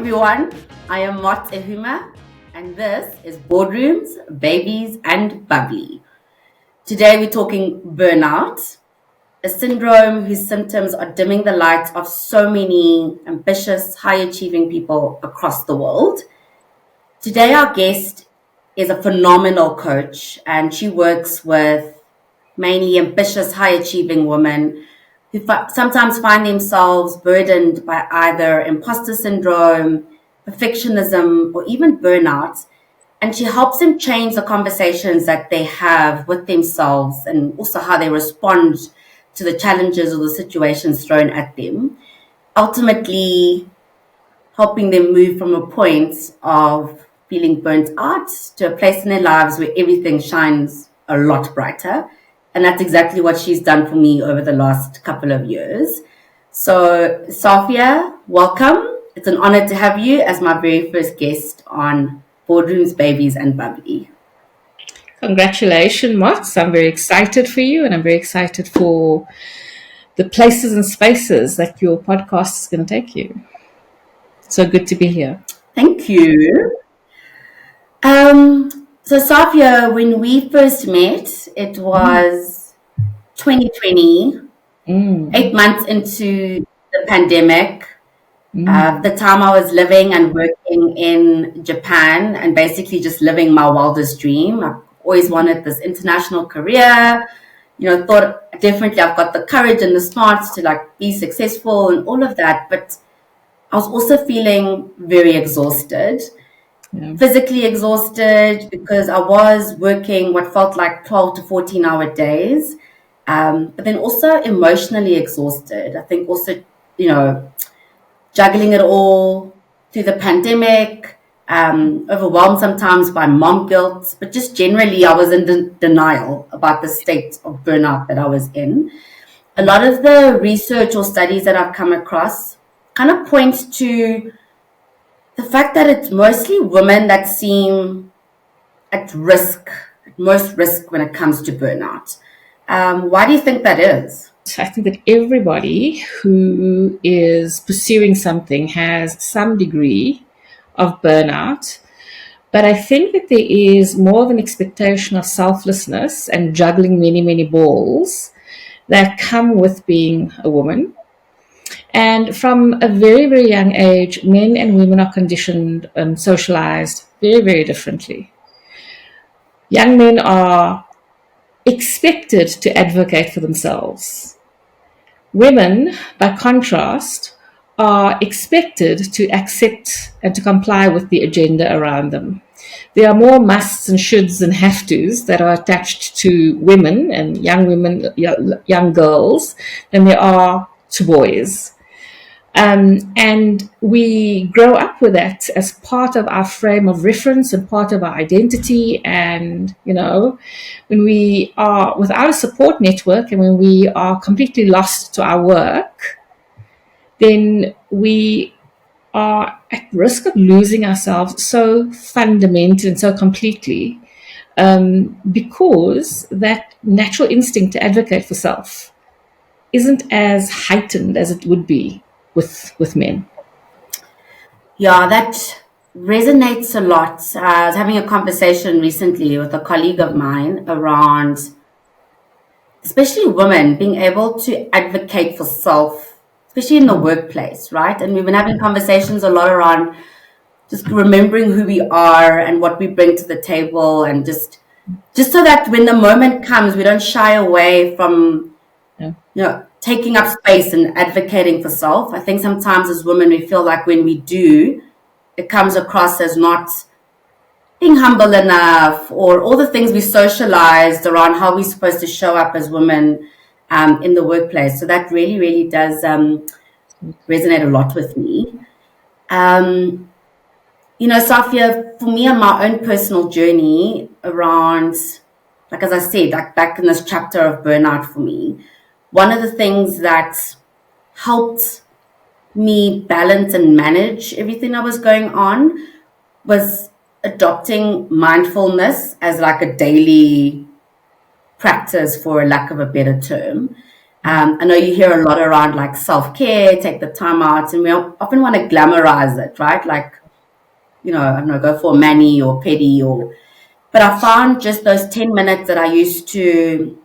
everyone, I am Mots Ehouman, and this is Boardrooms, Babies and Bubbly. Today we're talking burnout, a syndrome whose symptoms are dimming the light of so many ambitious, high-achieving people across the world. Today our guest is a phenomenal coach, and she works with mainly ambitious, high-achieving women who sometimes find themselves burdened by either imposter syndrome, perfectionism, or even burnout. And she helps them change the conversations that they have with themselves and also how they respond to the challenges or the situations thrown at them, ultimately helping them move from a point of feeling burnt out to a place in their lives where everything shines a lot brighter. And that's exactly what she's done for me over the last couple of years. So, Safiyyah, welcome. It's an honor to have you as my very first guest on Boardrooms, Babies and Bubbly. Congratulations, Mots. I'm very excited for you, and I'm very excited for the places and spaces that your podcast is going to take you. So good to be here. Thank you. So, Safiyyah, when we first met, it was 2020, 8 months into the pandemic. The time I was living and working in Japan and basically just living my wildest dream. I've always wanted this international career, thought definitely I've got the courage and the smarts to be successful and all of that. But I was also feeling very exhausted. Physically exhausted because I was working what felt like 12 to 14-hour days, but then also emotionally exhausted. I think also, juggling it all through the pandemic, overwhelmed sometimes by mom guilt, but just generally I was in denial about the state of burnout that I was in. A lot of the research or studies that I've come across kind of point to the fact that it's mostly women that seem at most risk when it comes to burnout. Why do you think that is? I think that everybody who is pursuing something has some degree of burnout. But I think that there is more of an expectation of selflessness and juggling many, many balls that come with being a woman. And from a very, very young age, men and women are conditioned and socialized very, very differently. Young men are expected to advocate for themselves. Women, by contrast, are expected to accept and to comply with the agenda around them. There are more musts and shoulds and have tos that are attached to women, young girls, than there are to boys. And we grow up with that as part of our frame of reference and part of our identity. And, when we are without a support network and when we are completely lost to our work, then we are at risk of losing ourselves so fundamentally and so completely, because that natural instinct to advocate for self isn't as heightened as it would be with men. Yeah, that resonates a lot. I was having a conversation recently with a colleague of mine around, especially women, being able to advocate for self, especially in the workplace, right? And we've been having conversations a lot around just remembering who we are and what we bring to the table, and just so that when the moment comes, we don't shy away from, taking up space and advocating for self. I think sometimes as women, we feel like when we do, it comes across as not being humble enough, or all the things we socialized around how we're supposed to show up as women in the workplace. So that really, really does resonate a lot with me. Safiyyah, for me on my own personal journey around, as I said, back in this chapter of burnout for me, one of the things that helped me balance and manage everything that was going on was adopting mindfulness as a daily practice, for a lack of a better term. I know you hear a lot around like self-care, take the time out, and we often want to glamorize it, right? Like, I don't know, go for a mani or pedi but I found just those 10 minutes that I used to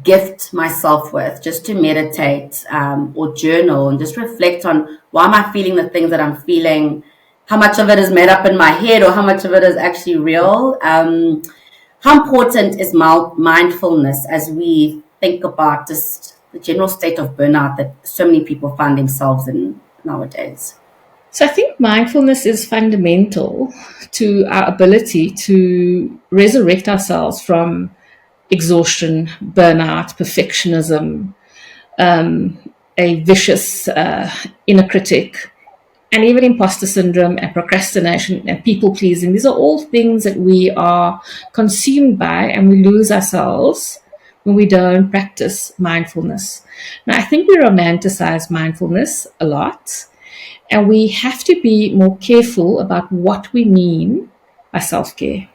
gift myself with, just to meditate or journal and just reflect on why am I feeling the things that I'm feeling, how much of it is made up in my head or how much of it is actually real. How important is mindfulness as we think about just the general state of burnout that so many people find themselves in nowadays? So I think mindfulness is fundamental to our ability to resurrect ourselves from exhaustion, burnout, perfectionism, a vicious inner critic, and even imposter syndrome and procrastination and people pleasing. These are all things that we are consumed by, and we lose ourselves when we don't practice mindfulness. Now, I think we romanticize mindfulness a lot, and we have to be more careful about what we mean by self care.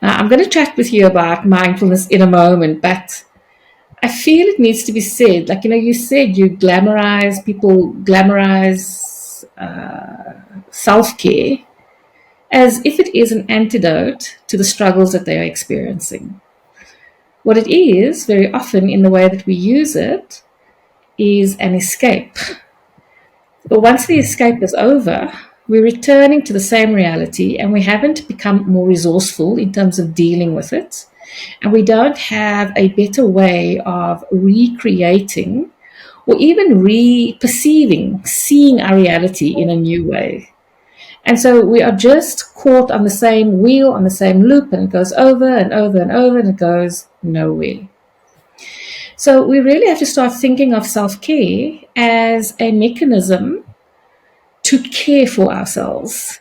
Now, I'm going to chat with you about mindfulness in a moment, but I feel it needs to be said. Like, you said people glamorize self care as if it is an antidote to the struggles that they are experiencing. What it is, very often in the way that we use it, is an escape. But once the escape is over, we're returning to the same reality and we haven't become more resourceful in terms of dealing with it. And we don't have a better way of recreating or even re-perceiving, seeing our reality in a new way. And so we are just caught on the same wheel, on the same loop, and it goes over and over and over and it goes nowhere. So we really have to start thinking of self-care as a mechanism to care for ourselves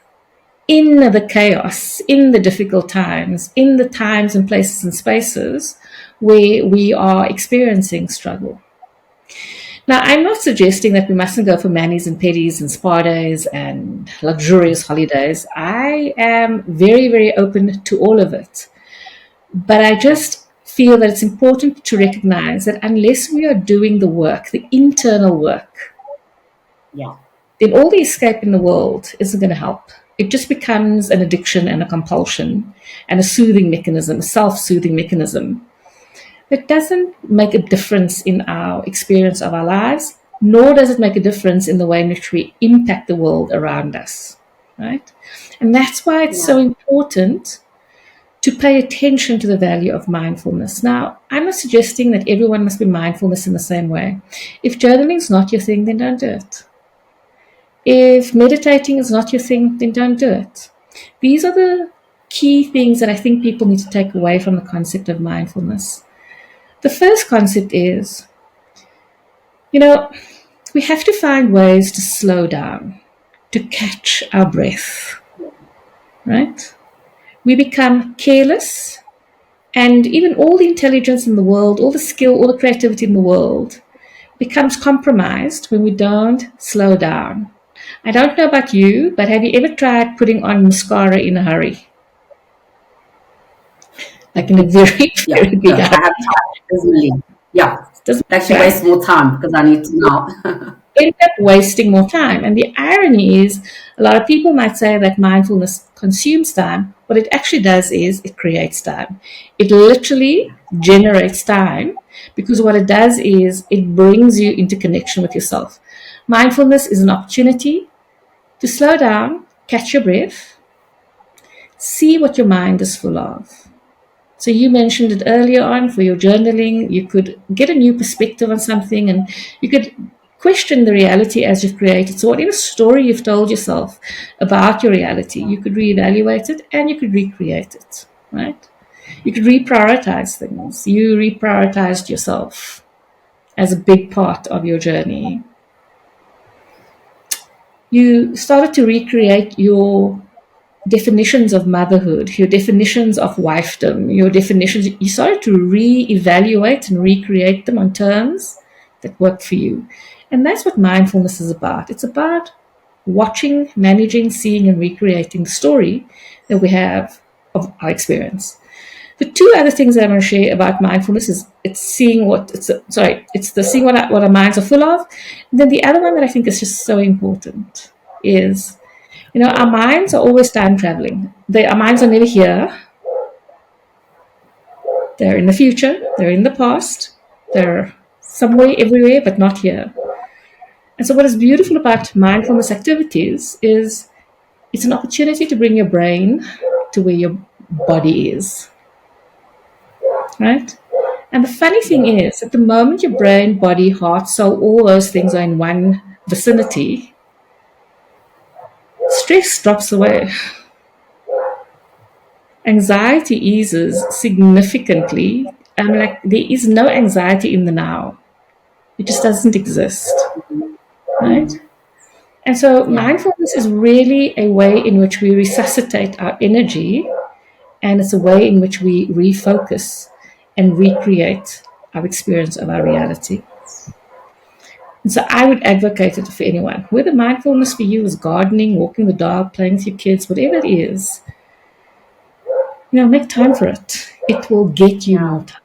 in the chaos, in the difficult times, in the times and places and spaces where we are experiencing struggle. Now, I'm not suggesting that we mustn't go for manis and pedis and spa days and luxurious holidays. I am very, very open to all of it. But I just feel that it's important to recognize that unless we are doing the work, the internal work, Yeah. then all the escape in the world isn't going to help. It just becomes an addiction and a compulsion and a soothing mechanism, a self-soothing mechanism that doesn't make a difference in our experience of our lives, nor does it make a difference in the way in which we impact the world around us, right? And that's why it's so Yeah. important to pay attention to the value of mindfulness. Now, I'm not suggesting that everyone must be mindfulness in the same way. If journaling is not your thing, then don't do it. If meditating is not your thing, then don't do it. These are the key things that I think people need to take away from the concept of mindfulness. The first concept is, we have to find ways to slow down, to catch our breath, right? We become careless, and even all the intelligence in the world, all the skill, all the creativity in the world becomes compromised when we don't slow down. I don't know about you, but have you ever tried putting on mascara in a hurry? Like in a very, Yeah. very No, big I hurry. have tried personally. Yeah. It doesn't It actually right? wastes more time because I need to now. End up wasting more time. And the irony is, a lot of people might say that mindfulness consumes time. What it actually does is it creates time. It literally generates time because what it does is it brings you into connection with yourself. Mindfulness is an opportunity to slow down, catch your breath, see what your mind is full of. So you mentioned it earlier on for your journaling. You could get a new perspective on something and you could question the reality as you've created. So whatever story you've told yourself about your reality, you could reevaluate it and you could recreate it, right? You could reprioritize things. You reprioritized yourself as a big part of your journey. You started to recreate your definitions of motherhood, your definitions of wifedom, your definitions. You started to re-evaluate and recreate them on terms that work for you. And that's what mindfulness is about. It's about watching, managing, seeing, and recreating the story that we have of our experience. The two other things that I'm going to share about mindfulness is it's seeing what it's the seeing what our minds are full of. And then the other one that I think is just so important is, our minds are always time traveling. Our minds are never here. They're in the future. They're in the past. They're somewhere, everywhere, but not here. And so, what is beautiful about mindfulness activities is it's an opportunity to bring your brain to where your body is, right? And the funny thing is, at the moment your brain, body, heart, soul, all those things are in one vicinity, stress drops away. Anxiety eases significantly. Like there is no anxiety in the now. It just doesn't exist, right? And so Yeah. mindfulness is really a way in which we resuscitate our energy, and it's a way in which we refocus and recreate our experience of our reality. And so I would advocate it for anyone. Whether mindfulness for you is gardening, walking the dog, playing with your kids, whatever it is, make time for it. It will get you Yeah. more time.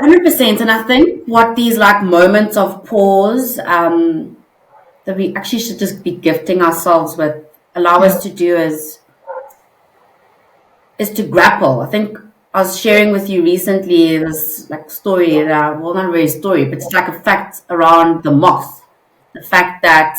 100%. And I think what these like moments of pause that we actually should just be gifting ourselves with allow Yeah, us to do is to grapple. I think I was sharing with you recently this like story that, well, not really a story, but it's like a fact around the moth. The fact that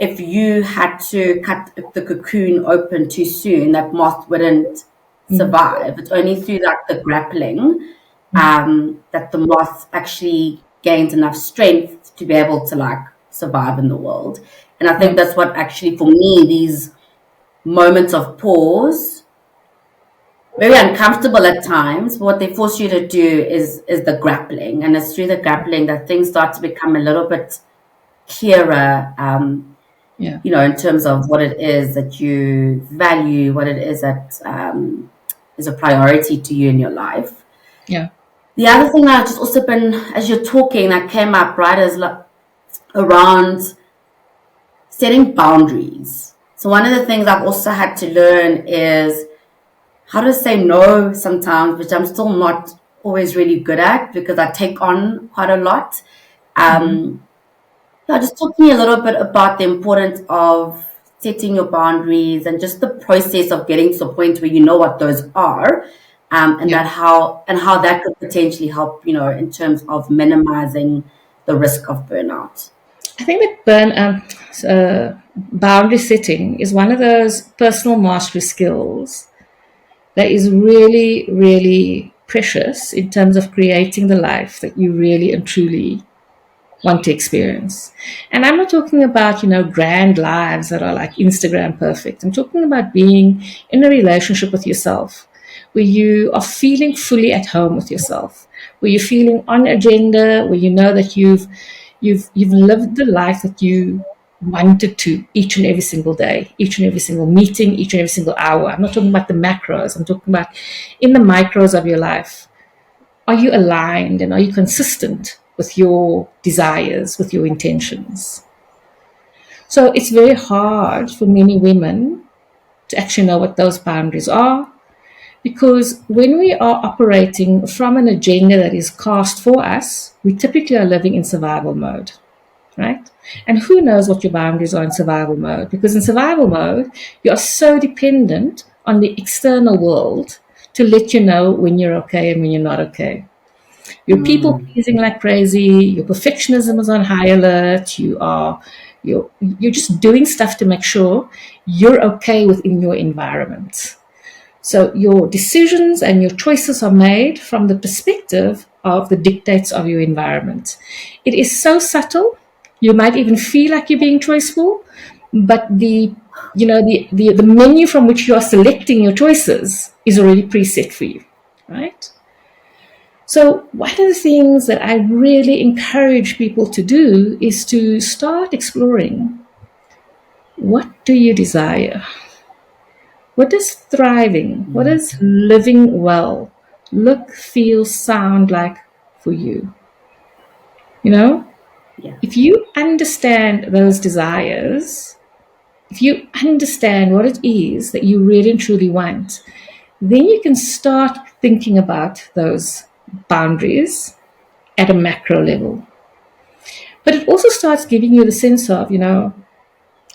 if you had to cut the cocoon open too soon, that moth wouldn't survive. It's only through like the grappling that the moth actually gains enough strength to be able to like survive in the world. And I think yeah, that's what actually, for me, these moments of pause, very uncomfortable at times, but what they force you to do is the grappling. And it's through the grappling that things start to become a little bit clearer, yeah, in terms of what it is that you value, what it is that is a priority to you in your life. yeah, The other thing that I've just also been, as you're talking, that came up, right, is around setting boundaries. So one of the things I've also had to learn is how to say no sometimes, which I'm still not always really good at because I take on quite a lot. Yeah, just talk to me a little bit about the importance of setting your boundaries and just the process of getting to a point where you know what those are, and yeah. how that could potentially help, in terms of minimizing the risk of burnout. I think that boundary setting is one of those personal mastery skills that is really, really precious in terms of creating the life that you really and truly want to experience. And I'm not talking about, grand lives that are like Instagram perfect. I'm talking about being in a relationship with yourself where you are feeling fully at home with yourself, where you're feeling on agenda, where you know that you've lived the life that you wanted to each and every single day, each and every single meeting, each and every single hour. I'm not talking about the macros. I'm talking about in the micros of your life. Are you aligned and are you consistent with your desires, with your intentions? So it's very hard for many women to actually know what those boundaries are, because when we are operating from an agenda that is cast for us, we typically are living in survival mode, right? And who knows what your boundaries are in survival mode? Because in survival mode, you are so dependent on the external world to let you know when you're okay and when you're not okay. You're people Mm, pleasing like crazy. Your perfectionism is on high alert. You're just doing stuff to make sure you're okay within your environment. So your decisions and your choices are made from the perspective of the dictates of your environment. It is so subtle. You might even feel like you're being choiceful, but the menu from which you are selecting your choices is already preset for you, right? So, one of the things that I really encourage people to do is to start exploring, what do you desire? What does thriving, what mm, does living well look, feel, sound like for you? You know, yeah. if you understand those desires, if you understand what it is that you really and truly want, then you can start thinking about those boundaries at a macro level. But it also starts giving you the sense of,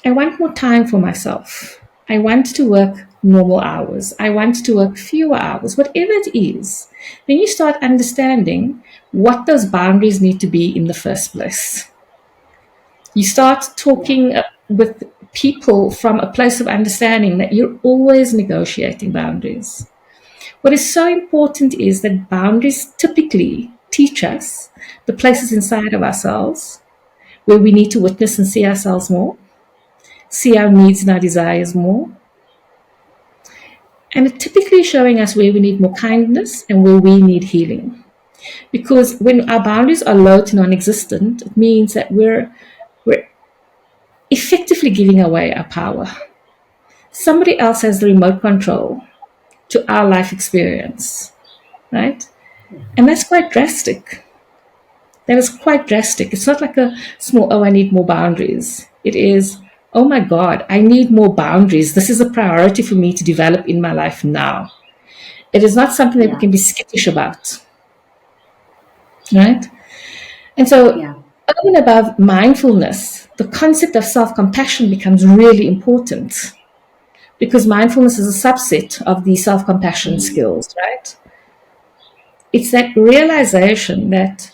I want more time for myself. I want to work normal hours. I want to work fewer hours, whatever it is. Then you start understanding what those boundaries need to be in the first place. You start Yeah. talking with people from a place of understanding that you're always negotiating boundaries. What is so important is that boundaries typically teach us the places inside of ourselves where we need to witness and see ourselves more, see our needs and our desires more. And it's typically showing us where we need more kindness and where we need healing. Because when our boundaries are low to non existent, it means that we're effectively giving away our power. Somebody else has the remote control to our life experience, right? And that's quite drastic. That is quite drastic. It's not like a small, oh, I need more boundaries. It is, oh my God, I need more boundaries. This is a priority for me to develop in my life now. It is not something that we Yeah. can be skittish about, right? And so, Yeah. over and above mindfulness, the concept of self compassion becomes really important because mindfulness is a subset of the self compassion skills, right? It's that realization that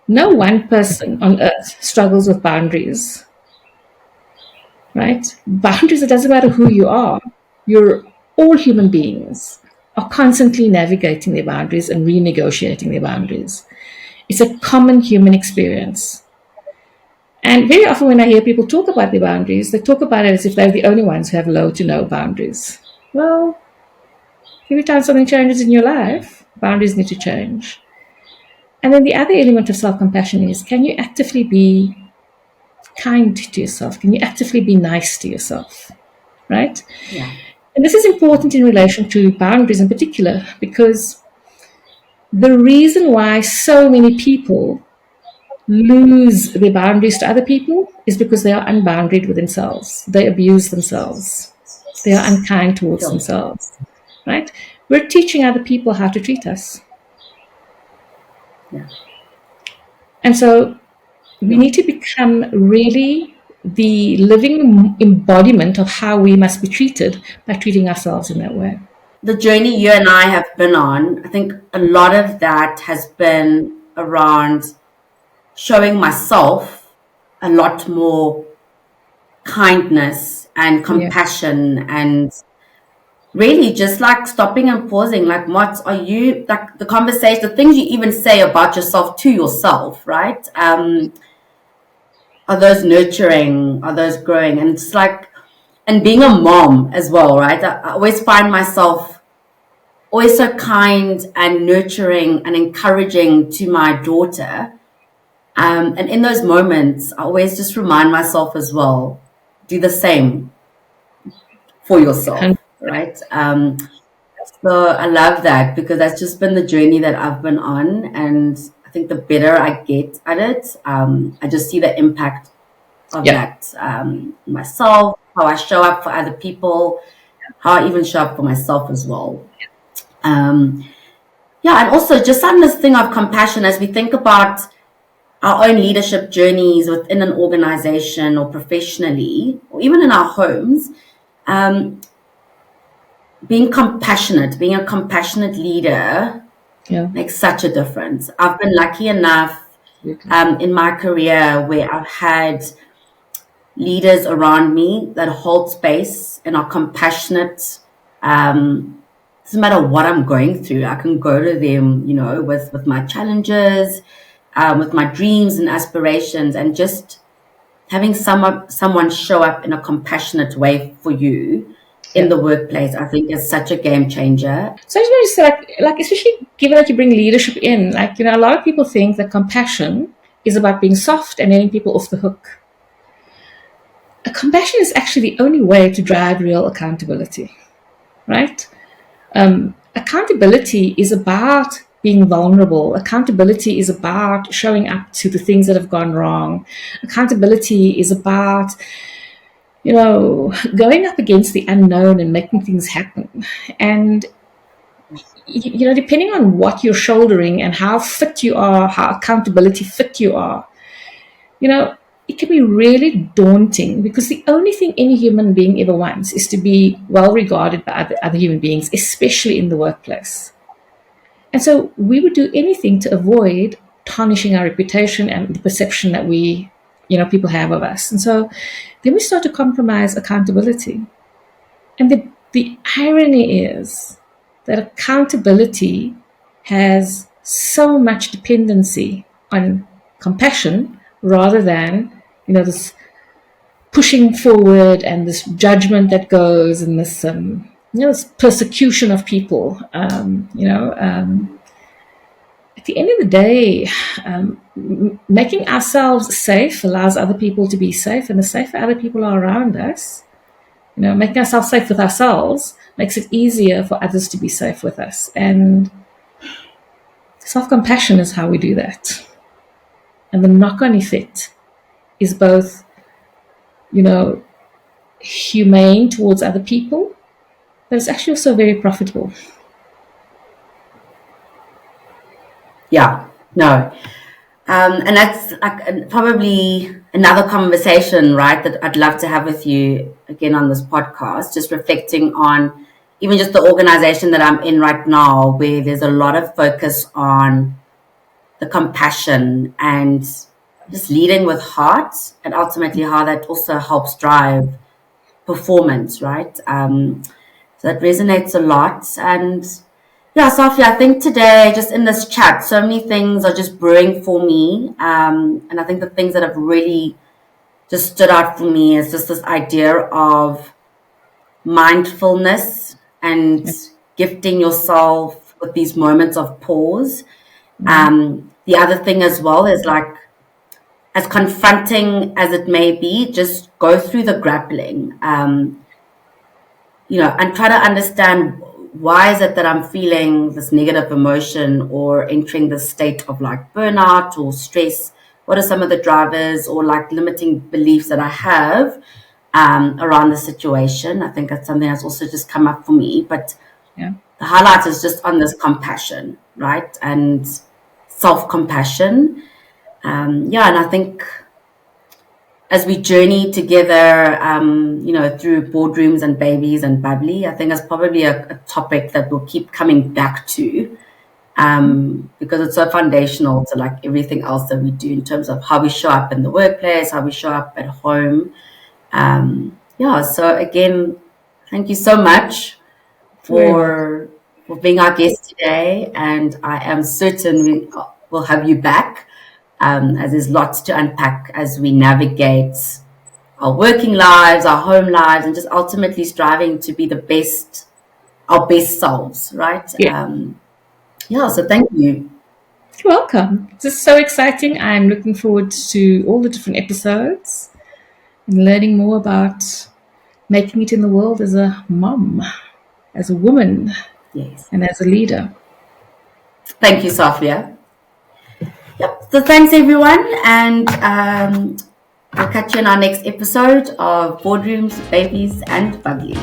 no one person on earth struggles with boundaries, right? Boundaries, it doesn't matter who you are. You're all human beings are constantly navigating their boundaries and renegotiating their boundaries. It's a common human experience. And very often when I hear people talk about their boundaries, they talk about it as if they're the only ones who have low to no boundaries. Well, every time something changes in your life, boundaries need to change. And then the other element of self compassion is, can you actively be kind to yourself? Can you actively be nice to yourself? Right? Yeah. And this is important in relation to boundaries in particular because the reason why so many people lose their boundaries to other people is because they are unboundaried with themselves. They abuse themselves. They are unkind towards Sure. themselves. Right? We're teaching other people how to treat us. Yeah. And so we Yeah. need to become really the living embodiment of how we must be treated by treating ourselves in that way. The journey you and I have been on, I think a lot of that has been around showing myself a lot more kindness and Yeah. compassion and really just like stopping and pausing. Like, what are you, like the conversation, the things you even say about yourself to yourself, right? Are those nurturing? Are those growing? And it's like, and being a mom as well, right? I always find myself always so kind and nurturing and encouraging to my daughter. And in those moments, I always just remind myself as well, do the same for And yourself, right? So I love that because that's just been the journey that I've been on. And I think the better I get at it, I just see the impact of yeah, that myself, how I show up for other people, how I even show up for myself as well. Um, yeah, and also just on this thing of compassion, as we think about our own leadership journeys within an organization or professionally, or even in our homes, um, being compassionate, being a compassionate leader yeah, makes such a difference. I've been lucky enough absolutely. in my career where I've had leaders around me that hold space and are compassionate. Doesn't matter what I'm going through, I can go to them, with my challenges, with my dreams and aspirations, and just having someone show up in a compassionate way for you in Yeah. the workplace, I think is such a game changer. So I just want to say, like, especially given that you bring leadership in, like, a lot of people think that compassion is about being soft and letting people off the hook. Compassion is actually the only way to drive real accountability, right? Accountability is about being vulnerable. Accountability is about showing up to the things that have gone wrong. Accountability is about, going up against the unknown and making things happen. And depending on what you're shouldering and how fit you are, how accountability fit you are, it can be really daunting, because the only thing any human being ever wants is to be well regarded by other human beings, especially in the workplace. And so we would do anything to avoid tarnishing our reputation and the perception that people have of us. And so then we start to compromise accountability. And the irony is that accountability has so much dependency on compassion, rather than, this pushing forward and this judgment that goes, and this persecution of people. At the end of the day, making ourselves safe allows other people to be safe, and the safer other people are around us, making ourselves safe with ourselves makes it easier for others to be safe with us. And self-compassion is how we do that. And the knock-on effect is both, humane towards other people, but it's actually also very profitable. Yeah, no. And that's like probably another conversation, right, that I'd love to have with you again on this podcast, just reflecting on even just the organization that I'm in right now, where there's a lot of focus on the compassion and just leading with heart, and ultimately how that also helps drive performance, right? So that resonates a lot. And yeah, Safiyyah, I think today, just in this chat, so many things are just brewing for me. And I think the things that have really just stood out for me is just this idea of mindfulness and gifting yourself with these moments of pause. The other thing as well is, like, as confronting as it may be, just go through the grappling, and try to understand, why is it that I'm feeling this negative emotion or entering this state of like burnout or stress? What are some of the drivers or like limiting beliefs that I have around the situation? I think that's something that's also just come up for me. But the highlight is just on this compassion, right? And self-compassion. And I think as we journey together, through boardrooms and babies and bubbly, I think it's probably a topic that we'll keep coming back to, because it's so foundational to like everything else that we do in terms of how we show up in the workplace, how we show up at home. So again, thank you so much for being our guest today, and I am certain we will have you back. As there's lots to unpack as we navigate our working lives, our home lives, and just ultimately striving to be our best selves, right? So thank you. You're welcome. This is so exciting. I'm looking forward to all the different episodes and learning more about making it in the world as a mom, as a woman, Yes. and as a leader. Thank you, Safiyyah. Yep. So thanks, everyone, and we'll catch you in our next episode of Boardrooms, Babies, and Bubbly.